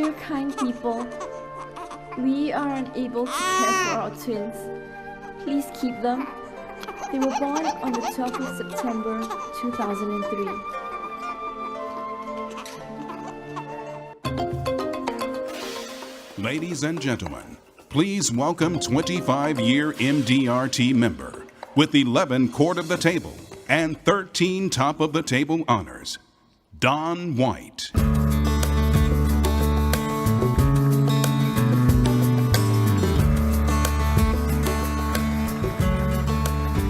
Dear kind people, we are unable to care for our twins. Please keep them. They were born on the 12th of September, 2003. Ladies and gentlemen, please welcome 25-year MDRT member with 11 Court of the Table and 13 Top of the Table honors, Don White.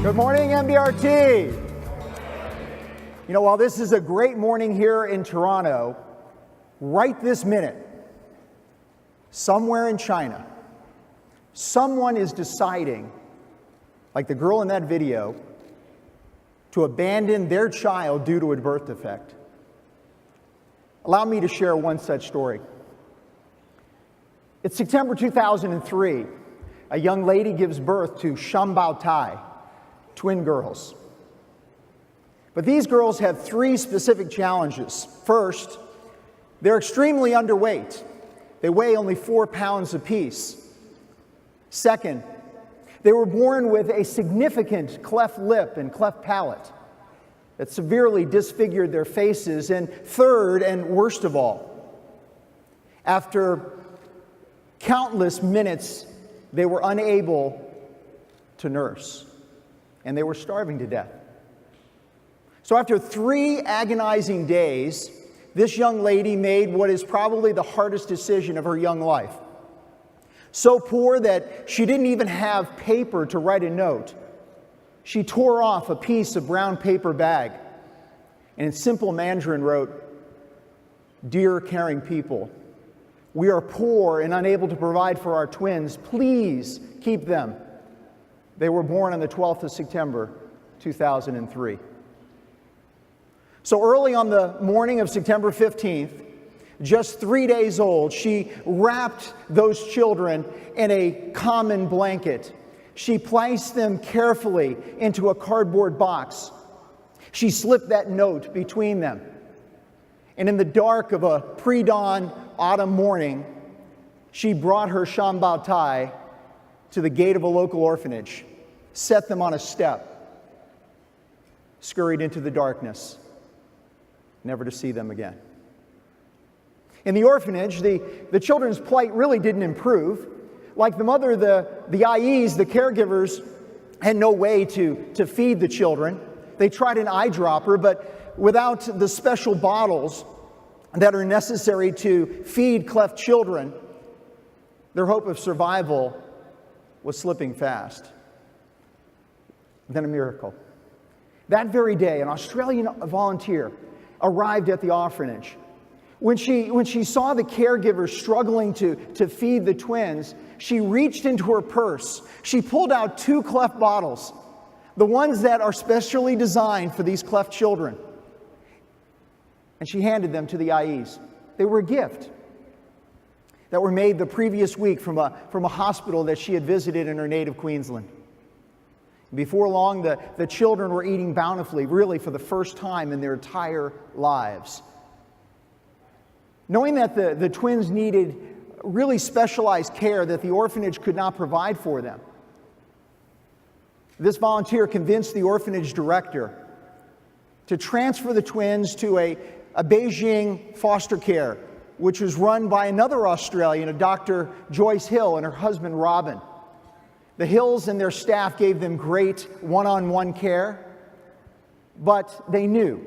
Good morning, MDRT. You know, while this is a great morning here in Toronto, right this minute, somewhere in China, someone is deciding, like the girl in that video, to abandon their child due to a birth defect. Allow me to share one such story. It's September 2003. A young lady gives birth to Shambao Tai, twin girls. But these girls have three specific challenges. First, they're extremely underweight. They weigh only 4 pounds apiece. Second, they were born with a significant cleft lip and cleft palate that severely disfigured their faces. And third, and worst of all, after countless minutes, they were unable to nurse, and they were starving to death. So after 3 agonizing days, this young lady made what is probably the hardest decision of her young life. So poor that she didn't even have paper to write a note. She tore off a piece of brown paper bag and in simple Mandarin wrote, "Dear caring people, we are poor and unable to provide for our twins. Please keep them. They were born on the 12th of September, 2003. So early on the morning of September 15th, just 3 days old, she wrapped those children in a common blanket. She placed them carefully into a cardboard box. She slipped that note between them. And in the dark of a pre-dawn autumn morning, she brought her Shambao Tai to the gate of a local orphanage, set them on a step, scurried into the darkness, never to see them again. In the orphanage, the children's plight really didn't improve. Like the mother, the IEs, the caregivers, had no way to feed the children. They tried an eyedropper, but without the special bottles that are necessary to feed cleft children, their hope of survival was slipping fast. Then a miracle. That very day, an Australian volunteer arrived at the orphanage. When she saw the caregivers struggling to feed the twins, she reached into her purse. She pulled out 2 cleft bottles, the ones that are specially designed for these cleft children, and she handed them to the IEs. They were a gift that were made the previous week from a hospital that she had visited in her native Queensland. Before long, the children were eating bountifully, really for the first time in their entire lives. Knowing that the twins needed really specialized care that the orphanage could not provide for them, this volunteer convinced the orphanage director to transfer the twins to a Beijing foster care, which was run by another Australian, a Dr. Joyce Hill, and her husband Robin. The Hills and their staff gave them great one-on-one care, but they knew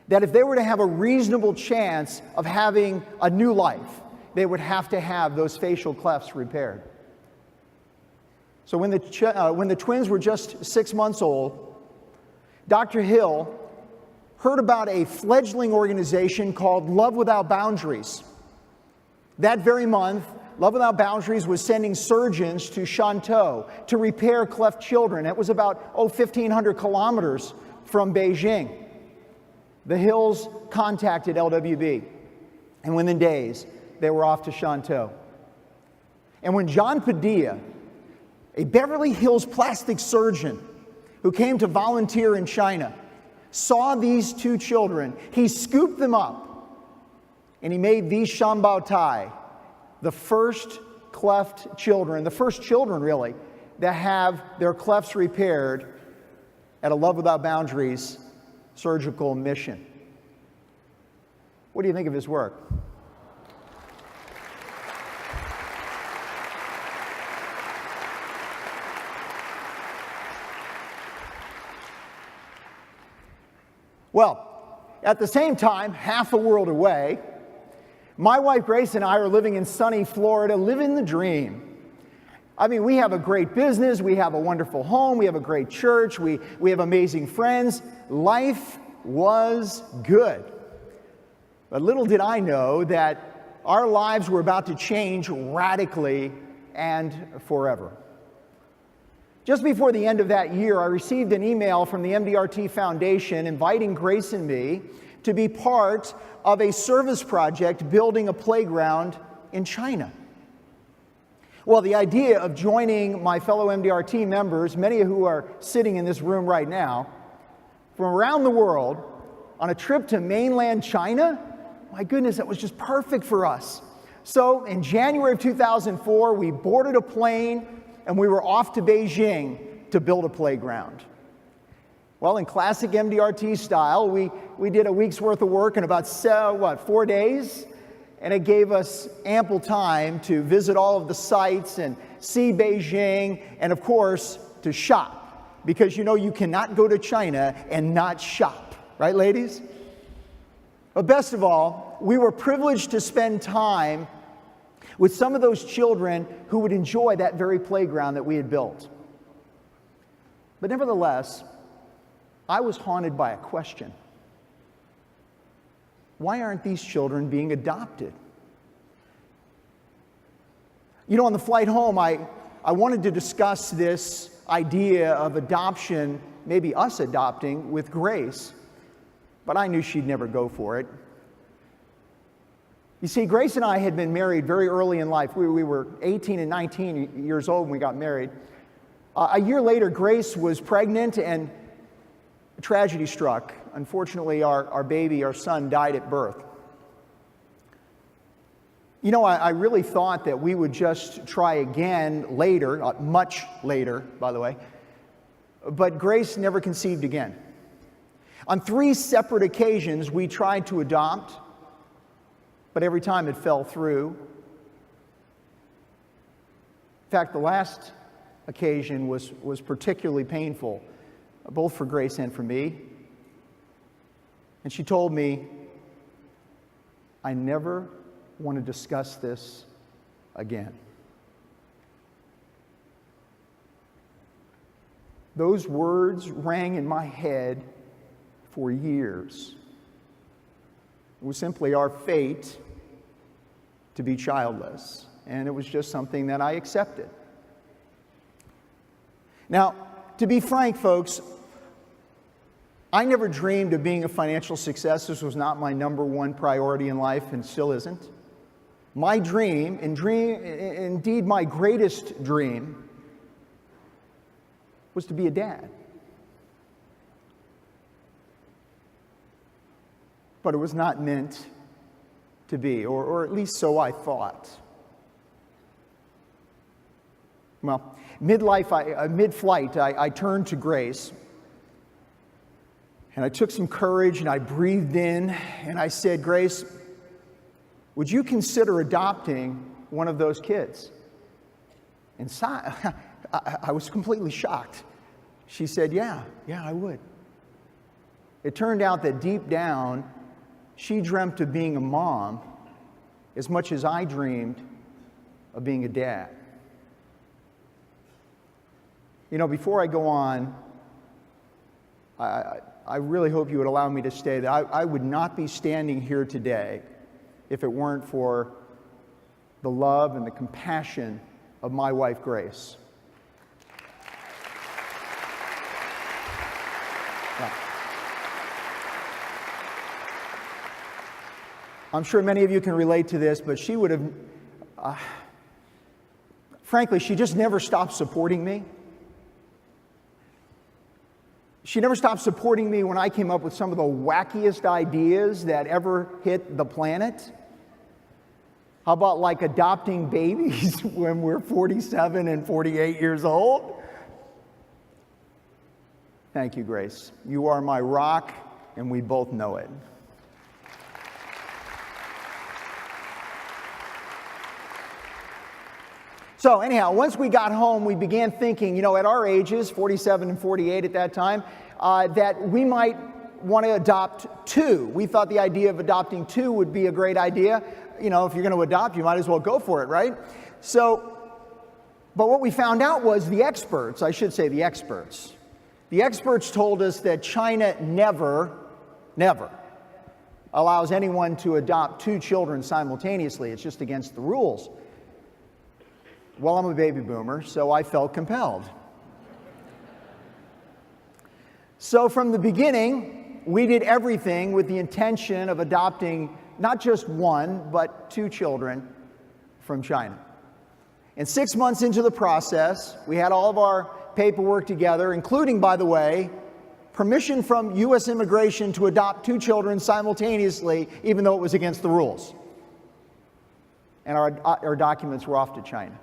that if they were to have a reasonable chance of having a new life, they would have to have those facial clefts repaired. So when the twins were just 6 months old, Dr. Hill heard about a fledgling organization called Love Without Boundaries. That very month, Love Without Boundaries was sending surgeons to Shantou to repair cleft children. It was about 1,500 kilometers from Beijing. The Hills contacted LWB, and within days, they were off to Shantou. And when John Padilla, a Beverly Hills plastic surgeon who came to volunteer in China, saw these 2 children, he scooped them up and he made these Shambao Tai, the first cleft children, the first children really, that have their clefts repaired at a Love Without Boundaries surgical mission. What do you think of his work? Well, at the same time, half a world away, my wife Grace and I are living in sunny Florida, living the dream. I mean, we have a great business, we have a wonderful home, we have a great church, we have amazing friends. Life was good. But little did I know that our lives were about to change radically and forever. Just before the end of that year, I received an email from the MDRT Foundation inviting Grace and me to be part of a service project building a playground in China. Well, the idea of joining my fellow MDRT members, many of who are sitting in this room right now, from around the world on a trip to mainland China, my goodness, that was just perfect for us. So in January of 2004, we boarded a plane and we were off to Beijing to build a playground. Well, in classic MDRT style, we did a week's worth of work in about 4 days, and it gave us ample time to visit all of the sites and see Beijing, and of course, to shop. Because you know you cannot go to China and not shop, right, ladies? But best of all, we were privileged to spend time with some of those children who would enjoy that very playground that we had built. But nevertheless, I was haunted by a question. Why aren't these children being adopted? You know, on the flight home, I wanted to discuss this idea of adoption, maybe us adopting, with Grace, but I knew she'd never go for it. You see, Grace and I had been married very early in life. We were 18 and 19 years old when we got married. A year later, Grace was pregnant and a tragedy struck. Unfortunately, our baby, our son, died at birth. You know, I really thought that we would just try again later, much later, by the way, but Grace never conceived again. On 3 separate occasions, we tried to adopt, but every time it fell through. In fact, the last occasion was particularly painful, both for Grace and for me. And she told me, I never want to discuss this again. Those words rang in my head for years. It was simply our fate to be childless, and it was just something that I accepted. Now, to be frank, folks, I never dreamed of being a financial success. This was not my number one priority in life, and still isn't. My dream, indeed my greatest dream, was to be a dad. But it was not meant to be, or at least so I thought. Well, mid-flight, I turned to Grace, and I took some courage, and I breathed in, and I said, Grace, would you consider adopting one of those kids? And I was completely shocked. She said, yeah, I would. It turned out that deep down, she dreamt of being a mom as much as I dreamed of being a dad. You know, before I go on, I really hope you would allow me to say that I would not be standing here today if it weren't for the love and the compassion of my wife, Grace. Yeah. I'm sure many of you can relate to this, but she would have, frankly, she just never stopped supporting me. She never stopped supporting me when I came up with some of the wackiest ideas that ever hit the planet. How about like adopting babies when we're 47 and 48 years old? Thank you, Grace. You are my rock, and we both know it. So anyhow, once we got home, we began thinking, at our ages, 47 and 48 at that time, that we might want to adopt two. We thought the idea of adopting two would be a great idea. If you're going to adopt, you might as well go for it, right? But what we found out was the experts told us that China never allows anyone to adopt two children simultaneously. It's just against the rules. Well, I'm a baby boomer, so I felt compelled. So from the beginning, we did everything with the intention of adopting not just one, but two children from China. And 6 months into the process, we had all of our paperwork together, including, by the way, permission from U.S. immigration to adopt two children simultaneously, even though it was against the rules. And our documents were off to China.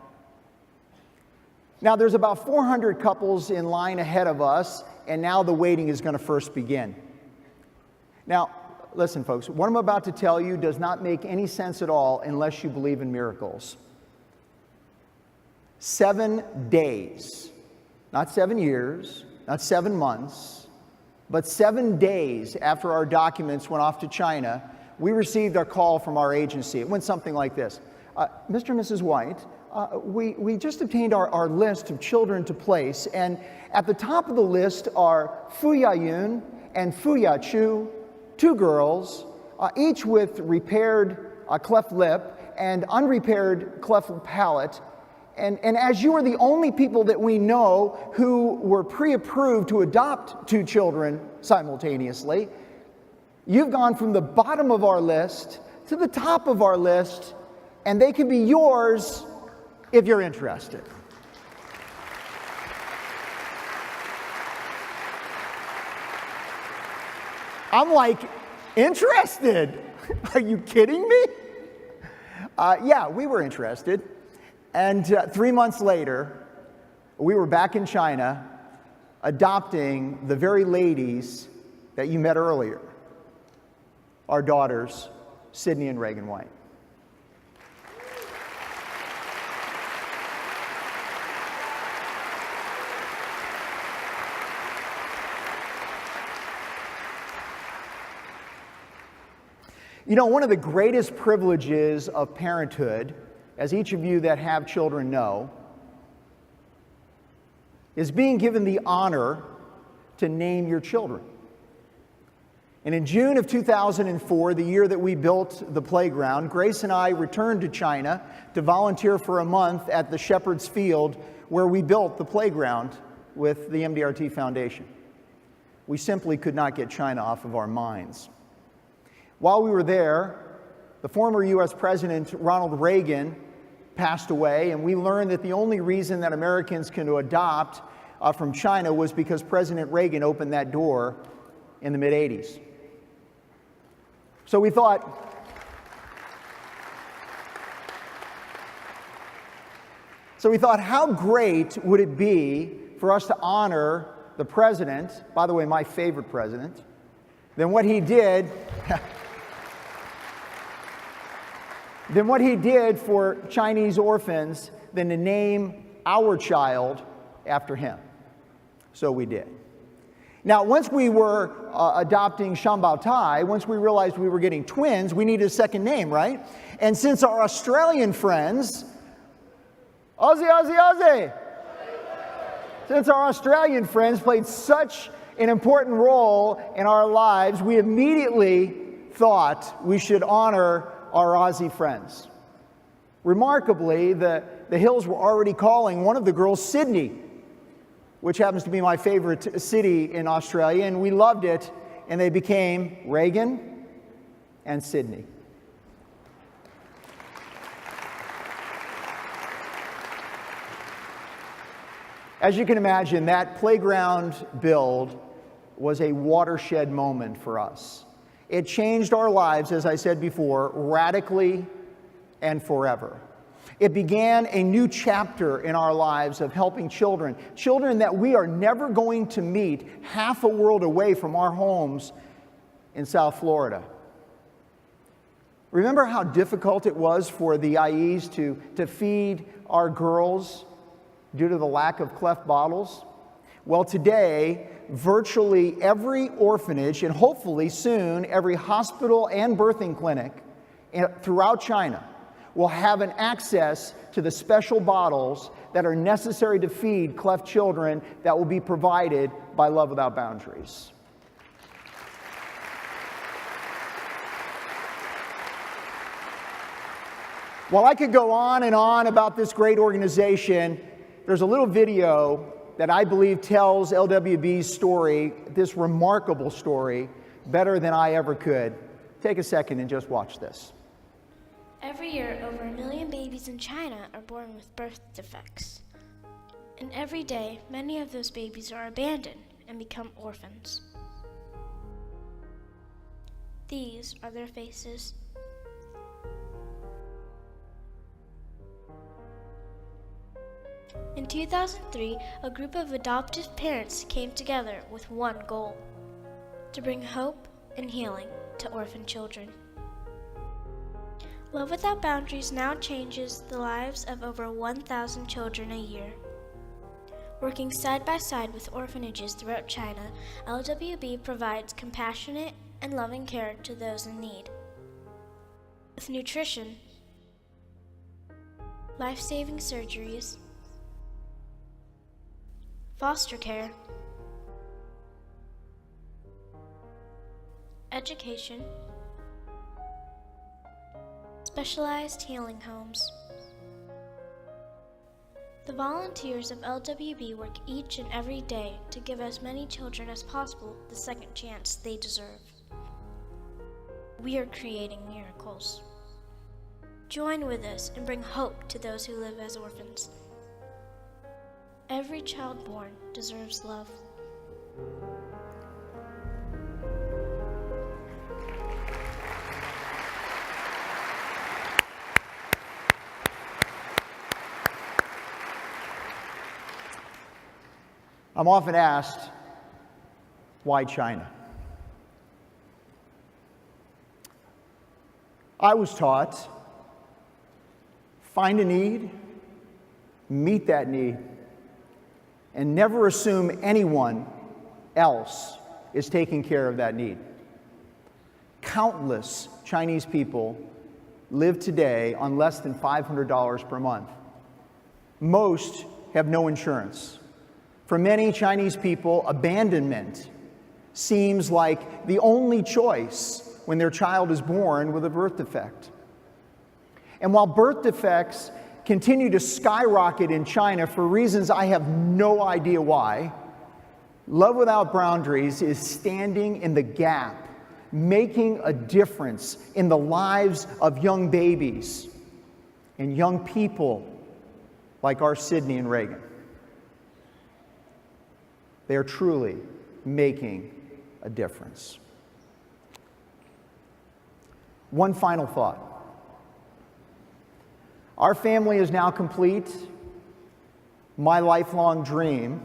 Now, there's about 400 couples in line ahead of us, and now the waiting is going to first begin. Now, listen, folks, what I'm about to tell you does not make any sense at all unless you believe in miracles. 7 days, not 7 years, not 7 months, but 7 days after our documents went off to China, we received our call from our agency. It went something like this. Mr. and Mrs. White, we just obtained our list of children to place, and at the top of the list are Fu Ya-yun and Fu Ya-chu, two girls, each with repaired cleft lip and unrepaired cleft palate. And as you are the only people that we know who were pre-approved to adopt two children simultaneously, you've gone from the bottom of our list to the top of our list, and they can be yours if you're interested. I'm like, interested? Are you kidding me? Yeah, we were interested. And 3 months later, we were back in China adopting the very ladies that you met earlier, our daughters, Sydney and Reagan White. One of the greatest privileges of parenthood, as each of you that have children know, is being given the honor to name your children. And in June of 2004, the year that we built the playground, Grace and I returned to China to volunteer for a month at the Shepherd's Field where we built the playground with the MDRT Foundation. We simply could not get China off of our minds. While we were there, the former U.S. President Ronald Reagan passed away, and we learned that the only reason that Americans can adopt from China was because President Reagan opened that door in the mid-'80s. So we thought, how great would it be for us to honor the president, by the way, my favorite president, than what he did for Chinese orphans than to name our child after him. So we did. Now, once we were adopting Shambao Tai, once we realized we were getting twins, we needed a second name, right? And since our Australian friends, since our Australian friends played such an important role in our lives, we immediately thought we should honor our Aussie friends. Remarkably, the Hills were already calling one of the girls Sydney, which happens to be my favorite city in Australia, and we loved it, and they became Reagan and Sydney. As you can imagine, that playground build was a watershed moment for us. It changed our lives, as I said before, radically and forever. It began a new chapter in our lives of helping children that we are never going to meet half a world away from our homes in South Florida. Remember how difficult it was for the IEs to feed our girls due to the lack of Cleft bottles? Well, today, virtually every orphanage, and hopefully soon every hospital and birthing clinic throughout China, will have an access to the special bottles that are necessary to feed Cleft children that will be provided by Love Without Boundaries. While I could go on and on about this great organization, there's a little video that I believe tells LWB's story, this remarkable story, better than I ever could. Take a second and just watch this. Every year, over 1 million babies in China are born with birth defects. And every day, many of those babies are abandoned and become orphans. These are their faces. In 2003, a group of adoptive parents came together with one goal: to bring hope and healing to orphan children. Love Without Boundaries now changes the lives of over 1,000 children a year. Working side by side with orphanages throughout China, LWB provides compassionate and loving care to those in need. With nutrition, life-saving surgeries, foster care, education, specialized healing homes. The volunteers of LWB work each and every day to give as many children as possible the second chance they deserve. We are creating miracles. Join with us and bring hope to those who live as orphans. Every child born deserves love. I'm often asked, why China? I was taught, find a need, meet that need, and never assume anyone else is taking care of that need. Countless Chinese people live today on less than $500 per month. Most have no insurance. For many Chinese people, abandonment seems like the only choice when their child is born with a birth defect. And while birth defects continue to skyrocket in China for reasons I have no idea why, Love Without Boundaries is standing in the gap, making a difference in the lives of young babies and young people like our Sydney and Reagan. They are truly making a difference. One final thought. Our family is now complete. My lifelong dream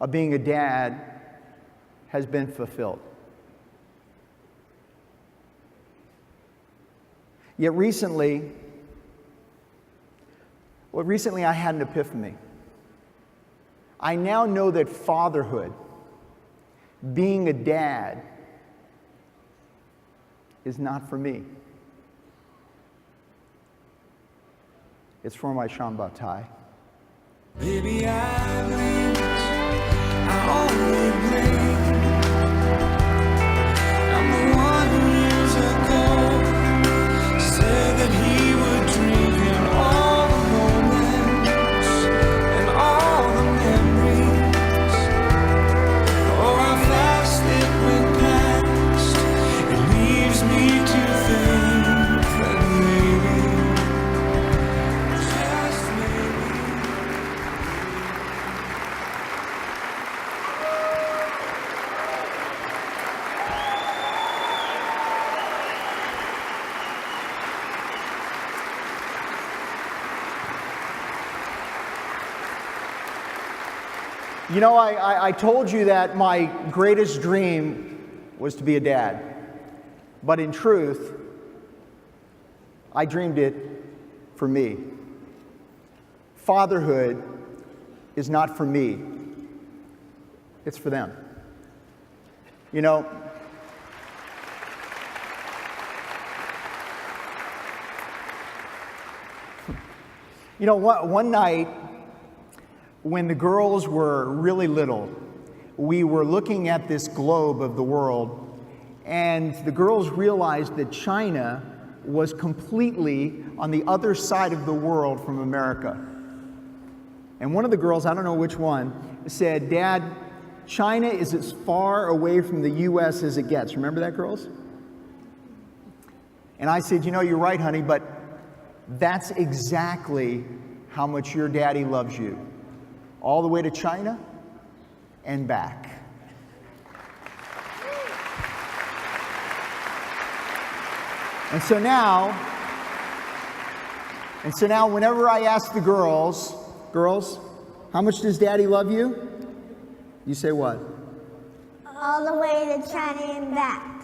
of being a dad has been fulfilled. Yet recently I had an epiphany. I now know that fatherhood, being a dad, is not for me. It's for my Shambao Tai. Baby, I blinked, I only blinked. I'm the one who years ago said that he would drink in all the moments and all the memories. Oh, how fast it went past. It leaves me to think that maybe, just maybe, You know, I told you that my greatest dream was to be a dad. But in truth, I dreamed it for me. Fatherhood is not for me. It's for them. You know, one night when the girls were really little, we were looking at this globe of the world, and the girls realized that China was completely on the other side of the world from America. And one of the girls, I don't know which one, said, "Dad, China is as far away from the U.S. as it gets." Remember that, girls? And I said, "You know, you're right, honey, but that's exactly how much your daddy loves you. All the way to China and back." And so now, whenever I ask the girls, how much does Daddy love you? You say what? All the way to China and back.